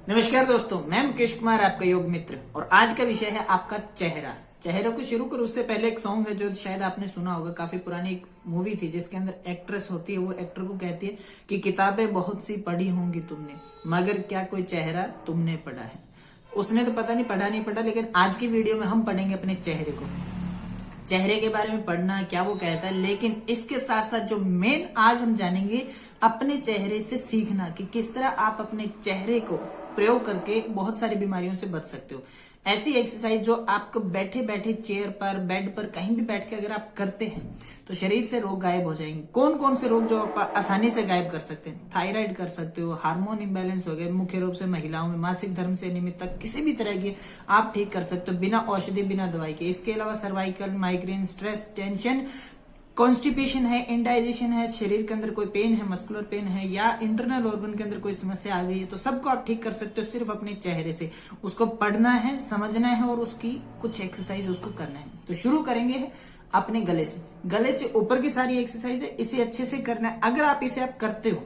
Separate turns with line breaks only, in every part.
नमस्कार दोस्तों, मैं मुकेश कुमार, आपका योग मित्र। और आज का विषय है आपका चेहरा। चेहरे को शुरू कर उससे पहले एक सॉन्ग है जो शायद आपने सुना होगा। काफी पुरानी एक मूवी थी जिसके अंदर एक्ट्रेस होती है, वो एक्टर को कहती है कि किताबें बहुत सी पढ़ी होंगी तुमने, मगर क्या कोई चेहरा तुमने पढ़ा है। उसने तो पता नहीं पढ़ा नहीं पढ़ा, लेकिन आज की वीडियो में हम पढ़ेंगे अपने चेहरे को, चेहरे के बारे में पढ़ना क्या वो कहता है। लेकिन इसके साथ साथ जो मेन आज हम जानेंगे, अपने चेहरे से सीखना कि किस तरह आप अपने चेहरे को प्रयोग करके बहुत सारी बीमारियों से बच सकते हो। ऐसी एक्सरसाइज जो आपको बैठे बैठे चेयर पर, बेड पर, कहीं भी बैठ के अगर आप करते हैं तो शरीर से रोग गायब हो जाएंगे। कौन कौन से रोग जो आप आसानी से गायब कर सकते हैं? थायराइड कर सकते हो, हार्मोन इंबैलेंस हो गए, मुख्य रूप से महिलाओं में मासिक धर्म से निमित्त तक किसी भी तरह की आप ठीक कर सकते हो बिना औषधि, बिना दवाई के। इसके अलावा cervical, migraine, stress, tension, constipation है, इंडाइजेशन है, शरीर के अंदर कोई पेन है, मस्कुलर पेन है, या इंटरनल ऑर्गन के अंदर कोई समस्या आ गई है, तो सबको आप ठीक कर सकते हो सिर्फ अपने चेहरे से। उसको पढ़ना है, समझना है और उसकी कुछ एक्सरसाइज उसको करना है। तो शुरू करेंगे अपने गले से। गले से ऊपर की सारी एक्सरसाइज है, इसे अच्छे से करना है। अगर आप इसे आप करते हो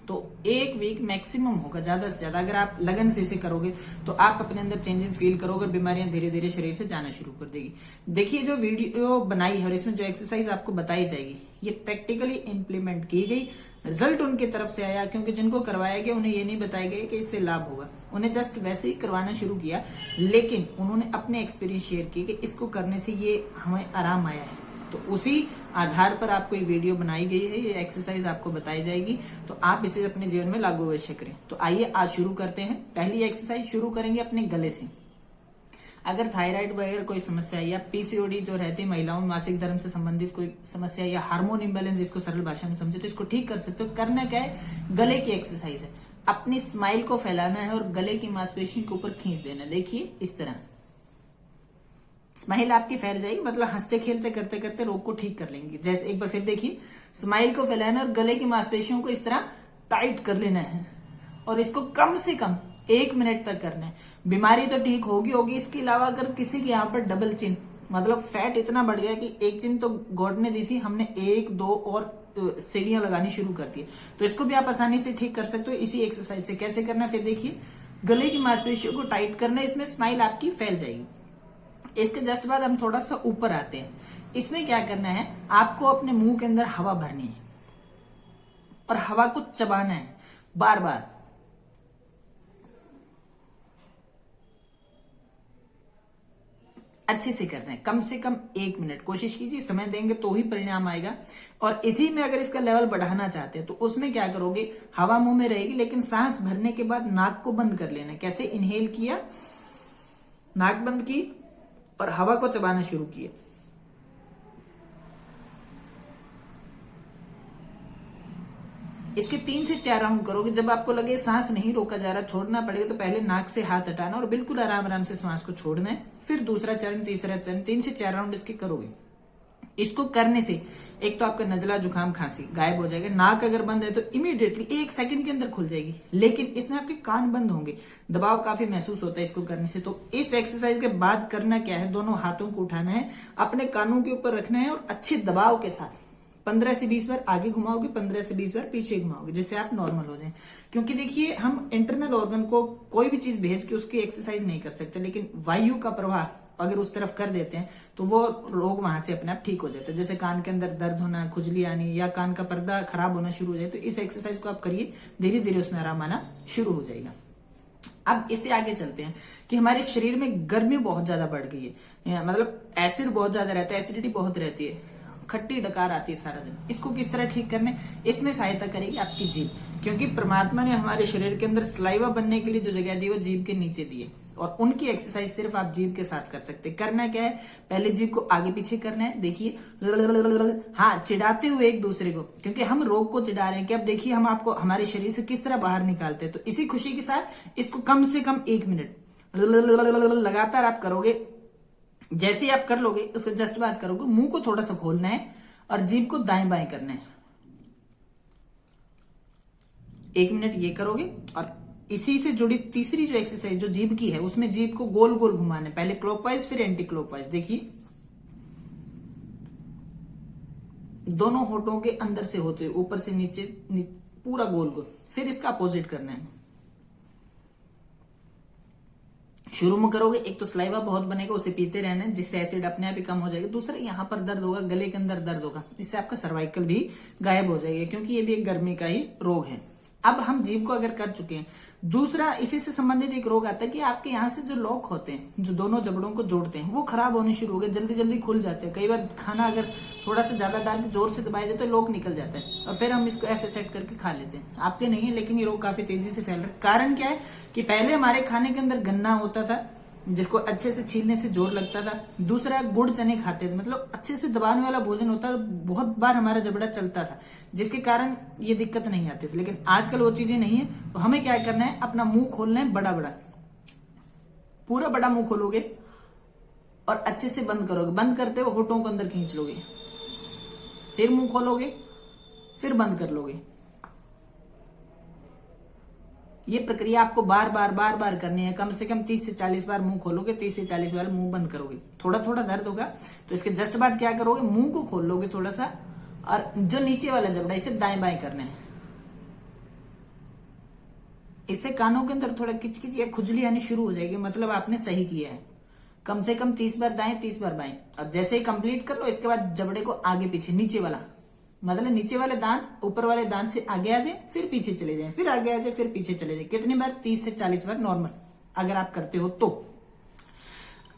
तो एक वीक मैक्सिमम होगा, ज्यादा से ज्यादा। अगर आप लगन से इसे करोगे तो आप अपने अंदर चेंजेस फील करोगे, बीमारियां धीरे धीरे शरीर से जाना शुरू कर देगी। देखिए, जो वीडियो बनाई है और इसमें जो एक्सरसाइज आपको बताई जाएगी, ये प्रैक्टिकली इंप्लीमेंट की गई, रिजल्ट उनकी तरफ से आया। क्योंकि जिनको करवाया गया उन्हें ये नहीं बताया गया कि इससे लाभ होगा, उन्हें जस्ट वैसे ही करवाना शुरू किया, लेकिन उन्होंने अपने एक्सपीरियंस शेयर किए कि इसको करने से ये हमें आराम आया है। तो उसी आधार पर आपको ये वीडियो बनाई गई है, ये एक्सरसाइज आपको बताई जाएगी, तो आप इसे अपने जीवन में लागू अवश्य करें। तो आइए आज शुरू करते हैं। पहली एक्सरसाइज शुरू करेंगे अपने गले से। अगर थायराइड वगैरह कोई समस्या है, या पीसीओडी जो रहती है महिलाओं में, मासिक धर्म से संबंधित कोई समस्या है, या हार्मोन इंबैलेंस, इसको सरल भाषा में समझे तो इसको ठीक कर सकते हो। करना क्या है, गले की एक्सरसाइज है। अपनी स्माइल को फैलाना है और गले की मांसपेशियों के ऊपर खींच देना है। देखिए, इस तरह स्माइल आपकी फैल जाएगी, मतलब हंसते खेलते करते करते रोग को ठीक कर लेंगे। जैसे एक बार फिर देखिए, स्माइल को फैलाना और गले की मांसपेशियों को इस तरह टाइट कर लेना है, और इसको कम से कम 1 मिनट तक करना है। बीमारी तो ठीक होगी होगी। इसके अलावा अगर किसी के यहाँ पर डबल चिन, मतलब फैट इतना बढ़ गया कि एक चिन तो गॉड ने दी थी, हमने 1, 2 और सीढ़ियां लगानी शुरू कर दी, तो इसको भी आप आसानी से ठीक कर सकते हो इसी एक्सरसाइज से। कैसे करना है फिर देखिए, गले की मांसपेशियों को टाइट करना है, इसमें स्माइल आपकी फैल जाएगी। इसके जस्ट बाद हम थोड़ा सा ऊपर आते हैं। इसमें क्या करना है, आपको अपने मुंह के अंदर हवा भरनी है और हवा को चबाना है बार बार। अच्छे से करना है, कम से कम 1 मिनट कोशिश कीजिए। समय देंगे तो ही परिणाम आएगा। और इसी में अगर इसका लेवल बढ़ाना चाहते हैं तो उसमें क्या करोगे, हवा मुंह में रहेगी, लेकिन सांस भरने के बाद नाक को बंद कर लेना है। कैसे, इनहेल किया, नाक बंद की और हवा को चबाना शुरू किया। इसके 3 से 4 राउंड करोगे। जब आपको लगे सांस नहीं रोका जा रहा, छोड़ना पड़ेगा, तो पहले नाक से हाथ हटाना और बिल्कुल आराम आराम से सांस को छोड़ना है। फिर दूसरा चरण, तीसरा चरण, 3 से 4 राउंड इसके करोगे। इसको करने से एक तो आपका नजला, जुकाम, खांसी गायब हो जाएगा। नाक अगर बंद है तो इमीडिएटली 1 सेकंड के अंदर खुल जाएगी, लेकिन इसमें आपके कान बंद होंगे, दबाव काफी महसूस होता है इसको करने से। तो इस एक्सरसाइज के बाद करना क्या है, दोनों हाथों को उठाना है, अपने कानों के ऊपर रखना है और अच्छे दबाव के साथ 15 से 20 बार आगे घुमाओगे, 15 से 20 बार पीछे घुमाओगे, जिससे आप नॉर्मल हो जाएं। क्योंकि देखिए, हम इंटरनल ऑर्गन को कोई भी चीज भेज के उसकी एक्सरसाइज नहीं कर सकते, लेकिन वायु का प्रवाह अगर उस तरफ कर देते हैं तो वो रोग वहां से अपने आप ठीक हो जाता है। जैसे कान के अंदर दर्द होना, खुजली आनी, या कान का पर्दा खराब होना शुरू हो जाए, तो इस एक्सरसाइज को आप करिए, धीरे धीरे उसमें आराम आना शुरू हो जाएगा। अब इससे आगे चलते हैं कि हमारे शरीर में गर्मी बहुत ज्यादा बढ़ गई है, मतलब एसिड बहुत ज्यादा रहता है, एसिडिटी बहुत रहती है, खट्टी डकार आती है सारा दिन। इसको किस तरह ठीक करने, इसमें सहायता करेगी आपकी जीभ। क्योंकि परमात्मा ने हमारे शरीर के अंदर सलाइवा बनने के लिए जो जगह दी, वो जीभ के नीचे दी है, और उनकी एक्सरसाइज सिर्फ आप जीभ के साथ कर सकते हैं। करना क्या है, पहले जीभ को आगे पीछे करना है। देखिए, हाँ, चिढ़ाते हुए एक दूसरे को, क्योंकि हम रोग को चिढ़ा रहे हैं कि अब देखिए हम आपको हमारे शरीर से किस तरह बाहर निकालते हैं। तो इसी खुशी के साथ इसको कम से कम 1 मिनट लगातार आप करोगे। जैसे ही आप कर लोगे, उसके जस्ट बाद करोगे, मुंह को थोड़ा सा खोलना है और जीभ को दाएं बाएं करना है। 1 मिनट ये करोगे, और इसी से जुड़ी तीसरी जो एक्सरसाइज जो जीभ की है, उसमें जीभ को गोल गोल घुमाना है, पहले क्लॉकवाइज फिर एंटी क्लॉकवाइज। देखिए, दोनों होठों के अंदर से होते हुए ऊपर से नीचे पूरा गोल गोल, फिर इसका अपोजिट करना है। शुरू में करोगे एक तो सलाइवा बहुत बनेगा, उसे पीते रहना है जिससे एसिड अपने आप ही कम हो जाएगा। दूसरा यहाँ पर दर्द होगा, गले के अंदर दर्द होगा, इससे आपका सर्वाइकल भी गायब हो जाएगा क्योंकि ये भी एक गर्मी का ही रोग है। अब हम जीभ को अगर कर चुके हैं, दूसरा इसी से संबंधित एक रोग आता है कि आपके यहाँ से जो लॉक होते हैं जो दोनों जबड़ों को जोड़ते हैं वो खराब होने शुरू हो गए, जल्दी जल्दी खुल जाते हैं। कई बार खाना अगर थोड़ा सा ज्यादा डाल के जोर से दबाया जाए तो लॉक निकल जाता है और फिर हम इसको ऐसे सेट करके खा लेते हैं। आपके नहीं है लेकिन ये रोग काफी तेजी से फैल रहा है। कारण क्या है कि पहले हमारे खाने के अंदर गन्ना होता था जिसको अच्छे से छीलने से जोर लगता था। दूसरा गुड़ चने खाते थे, मतलब अच्छे से दबाने वाला भोजन होता था, बहुत बार हमारा जबड़ा चलता था जिसके कारण ये दिक्कत नहीं आती थी। लेकिन आजकल वो चीजें नहीं है, तो हमें क्या करना है, अपना मुंह खोलना है बड़ा बड़ा, पूरा बड़ा मुंह खोलोगे और अच्छे से बंद करोगे। बंद करते हुए होठों को अंदर खींच लोगे, फिर मुंह खोलोगे, फिर बंद कर लोगे। ये प्रक्रिया आपको बार बार करनी है। कम से कम 30 से 40 बार मुंह खोलोगे, 30 से 40 बार मुंह बंद करोगे। थोड़ा थोड़ा दर्द होगा तो इसके जस्ट बाद क्या करोगे, मुंह को खोल लोगे थोड़ा सा और जो नीचे वाला जबड़ा इसे दाएं बाएं करना है। इससे कानों के अंदर थोड़ा किचकिच या खुजली आनी शुरू हो जाएगी, मतलब आपने सही किया है। कम से कम 30 बार दाएं 30 बार बाएं। और जैसे ही कंप्लीट कर लो इसके बाद जबड़े को आगे पीछे, नीचे वाला मतलब नीचे वाले दांत ऊपर वाले दांत से आगे आ जाए, फिर पीछे चले जाए, फिर आगे आ जाए, फिर पीछे चले जाए। कितनी बार, 30 से 40 बार नॉर्मल अगर आप करते हो तो।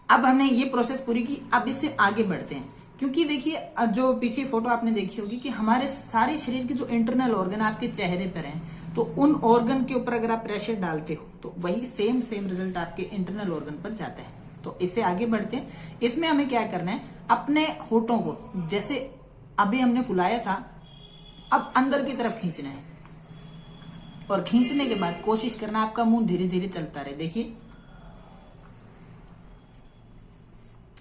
अब हमने ये प्रोसेस पूरी की, अब इससे आगे बढ़ते हैं क्योंकि देखिए जो पीछे फोटो आपने देखी होगी कि हमारे सारे शरीर के जो इंटरनल ऑर्गन आपके चेहरे पर हैं, तो उन ऑर्गन के ऊपर अगर आप प्रेशर डालते हो तो वही सेम रिजल्ट आपके इंटरनल ऑर्गन पर जाता है। तो इससे आगे बढ़ते हैं। इसमें हमें क्या करना है, अपने होठों को जैसे अभी हमने फुलाया था, अब अंदर की तरफ खींचना है और खींचने के बाद कोशिश करना आपका मुंह धीरे धीरे चलता रहे। देखिए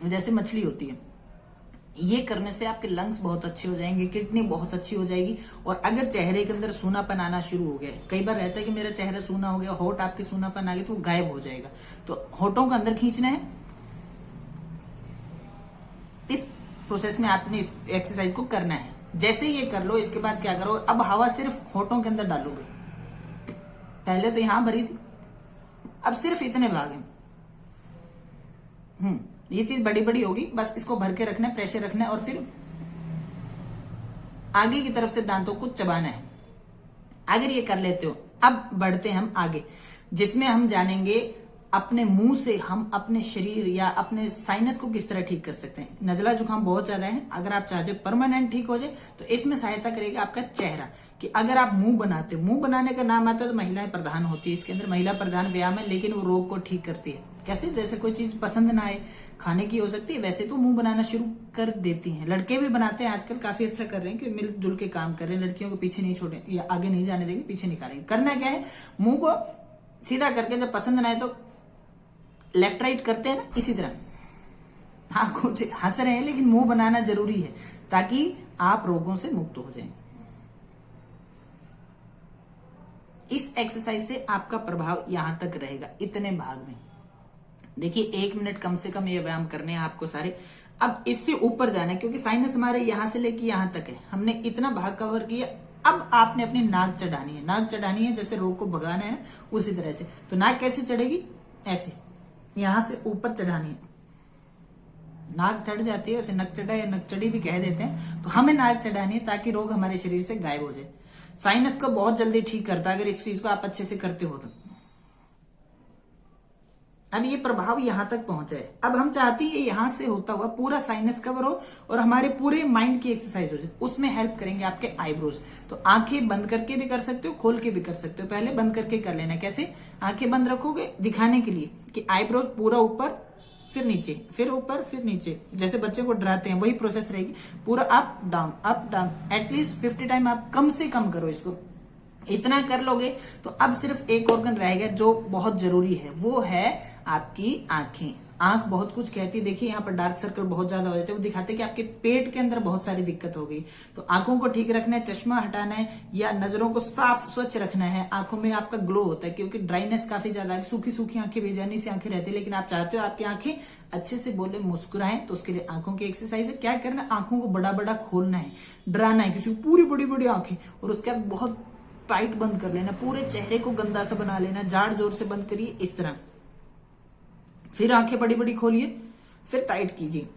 जैसे मछली होती है, ये करने से आपके लंग्स बहुत अच्छे हो जाएंगे, किडनी बहुत अच्छी हो जाएगी। और अगर चेहरे के अंदर सूनापन आना शुरू हो गया, कई बार रहता है कि मेरा चेहरा सूना हो गया, होठ आपके सूनापन आ गया, तो गायब हो जाएगा। तो होठों को अंदर खींचना है। इस प्रोसेस में आपने इस एक्सरसाइज को करना है। जैसे ये कर लो इसके बाद क्या करो, अब हवा सिर्फ होठों के अंदर डालोगे। पहले तो यहां भरी थी, अब सिर्फ इतने भाग हैं। ये चीज बड़ी बड़ी होगी, बस इसको भर के रखना है, प्रेशर रखना है और फिर आगे की तरफ से दांतों को चबाना है। अगर ये कर लेते हो, अब बढ़ते हैं हम आगे, जिसमें हम जानेंगे अपने मुंह से हम अपने शरीर या अपने साइनस को किस तरह ठीक कर सकते हैं। नजला जुकाम बहुत ज्यादा है, अगर आप चाहते हो परमानेंट ठीक हो जाए तो इसमें सहायता करेगा आपका चेहरा। कि अगर आप मुंह बनाते हो, मुंह बनाने का नाम आता है तो महिलाएं प्रधान होती है, इसके अंदर महिला प्रधान व्यायाम है, लेकिन वो रोग को ठीक करती है। कैसे, जैसे कोई चीज पसंद ना आए खाने की हो सकती है, वैसे तो मुंह बनाना शुरू कर देती हैं। लड़के भी बनाते हैं आजकल, काफी अच्छा कर रहे हैं कि मिलजुल के काम कर रहे हैं, लड़कियों को पीछे नहीं छोड़े या आगे नहीं जाने देंगे, पीछे निकालेंगे। करना क्या है, मुंह को सीधा करके जब पसंद ना आए तो लेफ्ट राइट करते हैं ना, इसी तरह। हाँ कुछ हंस रहे हैं लेकिन मुंह बनाना जरूरी है ताकि आप रोगों से मुक्त हो जाएं। इस एक्सरसाइज से आपका प्रभाव यहां तक रहेगा, इतने भाग में। देखिए 1 मिनट कम से कम ये व्यायाम करने हैं आपको सारे। अब इससे ऊपर जाना है क्योंकि साइनस हमारे यहां से लेके यहां तक है, हमने इतना भाग कवर किया। अब आपने अपनी नाक चढ़ानी है, नाक चढ़ानी है जैसे रोग को भगाना है उसी तरह से। तो नाक कैसे चढ़ेगी, ऐसे यहां से ऊपर चढ़ानी है। नाक चढ़ जाती है, उसे नक चढ़ा या नक चढ़ी भी कह देते हैं। तो हमें नाक चढ़ानी है ताकि रोग हमारे शरीर से गायब हो जाए। साइनस को बहुत जल्दी ठीक करता है अगर इस चीज को आप अच्छे से करते हो तो। अब ये प्रभाव यहां तक पहुंचा है। अब हम चाहते हैं यहां से होता हुआ पूरा साइनस कवर हो और हमारे पूरे माइंड की एक्सरसाइज हो जाए। उसमें हेल्प करेंगे आपके आईब्रोज। तो आंखें बंद करके भी कर सकते हो, खोल के भी कर सकते हो। पहले बंद करके कर लेना। कैसे, आंखें बंद रखोगे दिखाने के लिए कि आईब्रोज पूरा ऊपर, फिर नीचे, फिर ऊपर, फिर नीचे, जैसे बच्चे को डराते हैं वही प्रोसेस रहेगी। पूरा अप डाउन एटलीस्ट 50 टाइम आप कम से कम करो इसको। इतना कर लोगे तो अब सिर्फ एक ऑर्गन रहेगा जो बहुत जरूरी है, वो है आपकी आंखें। आंख बहुत कुछ कहती है। देखिए यहाँ पर डार्क सर्कल बहुत ज्यादा हो जाते हैं, वो दिखाते हैं कि आपके पेट के अंदर बहुत सारी दिक्कत हो गई। तो आंखों को ठीक रखना है, चश्मा हटाना है या नजरों को साफ स्वच्छ रखना है। आंखों में आपका ग्लो होता है क्योंकि ड्राइनेस काफी ज्यादा है, सूखी सूखी आंखें, बेजानी सी आंखें रहती है। लेकिन आप चाहते हो आपकी आंखें अच्छे से बोले, मुस्कुराएं, तो उसके लिए आंखों की एक्सरसाइज है। क्या करना है, आंखों को बड़ा बड़ा खोलना है, डराना है किसी को, पूरी बड़ी बड़ी आंखें, और उसके बाद बहुत टाइट बंद कर लेना। पूरे चेहरे को गंदा सा बना लेना, जाड़ जोर से बंद करिए इस तरह। फिर आंखें बड़ी बड़ी खोलिए, फिर टाइट कीजिए,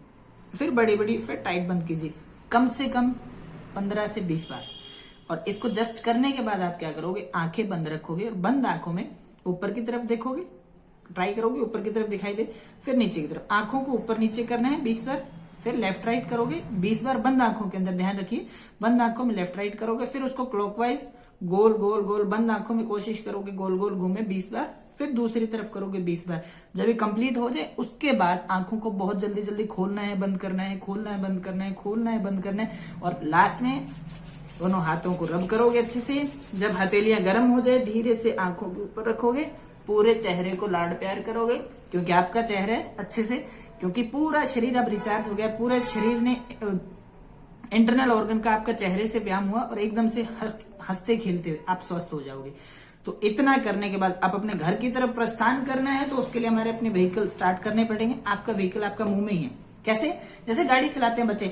फिर बड़ी बड़ी, फिर टाइट बंद कीजिए, कम से कम 15 से 20 बार। और इसको जस्ट करने के बाद आप क्या करोगे, आंखें बंद रखोगे और बंद आंखों में ऊपर की तरफ देखोगे, ट्राई करोगे ऊपर की तरफ दिखाई दे, फिर नीचे की तरफ। आंखों को ऊपर नीचे करना है 20 बार, फिर लेफ्ट राइट करोगे 20 बार बंद आंखों के अंदर, ध्यान रखिए बंद आंखों में लेफ्ट राइट करोगे, फिर उसको क्लॉकवाइज गोल गोल गोल बंद आंखों में कोशिश करोगे गोल गोल घूमे 20 बार, फिर दूसरी तरफ करोगे 20 बार। जब ये कंप्लीट हो जाए उसके बाद आंखों को बहुत जल्दी जल्दी खोलना है, बंद करना है, खोलना है, बंद करना है, खोलना है, बंद करना है। और लास्ट में दोनों हाथों को रब करोगे अच्छे से। जब हथेलियां गर्म हो जाए धीरे से आंखों के ऊपर रखोगे, पूरे चेहरे को लाड प्यार करोगे, क्योंकि आपका चेहरा अच्छे से, क्योंकि पूरा शरीर अब रिचार्ज हो गया, पूरे शरीर ने इंटरनल ऑर्गन का आपका चेहरे से व्यायाम हुआ और एकदम से हंसते खेलते हुए आप स्वस्थ हो जाओगे। तो इतना करने के बाद आप अपने घर की तरफ प्रस्थान करना है, तो उसके लिए हमारे अपने व्हीकल स्टार्ट करने पड़ेंगे। आपका व्हीकल आपका मुंह में ही है। कैसे? जैसे गाड़ी चलाते हैं बच्चे,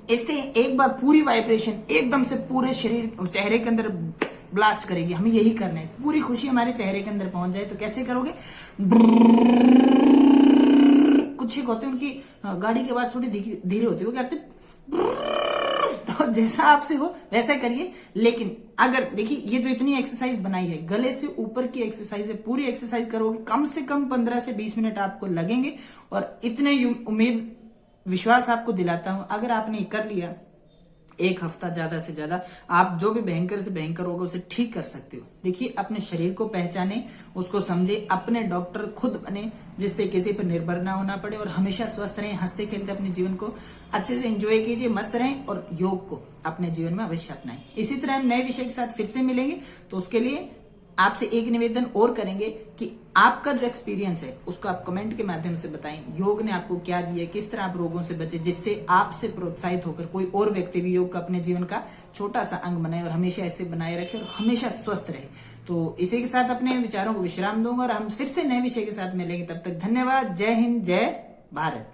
इससे एक बार पूरी वाइब्रेशन एकदम से पूरे शरीर चेहरे के अंदर ब्लास्ट करेगी। हमें यही करना है, पूरी खुशी हमारे चेहरे के अंदर पहुंच जाए। तो कैसे करोगे? कुछ एक होते हैं उनकी गाड़ी की आवाज थोड़ी धीरे होती है, वो कहते हैं तो जैसा आपसे हो वैसा करिए। लेकिन अगर देखिए ये जो इतनी एक्सरसाइज बनाई है, गले से ऊपर की एक्सरसाइज है, पूरी एक्सरसाइज करोगे कम से कम 15 से 20 मिनट आपको लगेंगे। और इतने उम्मीद विश्वास आपको दिलाता हूं, अगर आपने कर लिया एक हफ्ता, ज्यादा से ज्यादा आप जो भी भयंकर से भयंकर होगा उसे ठीक कर सकते हो। देखिए अपने शरीर को पहचाने, उसको समझे, अपने डॉक्टर खुद बने, जिससे किसी पर निर्भर ना होना पड़े और हमेशा स्वस्थ रहें, हंसते खेलते अपने जीवन को अच्छे से एंजॉय कीजिए, मस्त रहें और योग को अपने जीवन में अवश्य अपनाएं। इसी तरह हम नए विषय के साथ फिर से मिलेंगे। तो उसके लिए आपसे एक निवेदन और करेंगे कि आपका जो एक्सपीरियंस है उसको आप कमेंट के माध्यम से बताएं। योग ने आपको क्या दिया, किस तरह आप रोगों से बचे, जिससे आपसे प्रोत्साहित होकर कोई और व्यक्ति भी योग का अपने जीवन का छोटा सा अंग बनाए और हमेशा ऐसे बनाए रखे और हमेशा स्वस्थ रहे। तो इसी के साथ अपने विचारों को विश्राम दूंगा और हम फिर से नए विषय के साथ मिलेंगे। तब तक धन्यवाद। जय हिंद, जय भारत।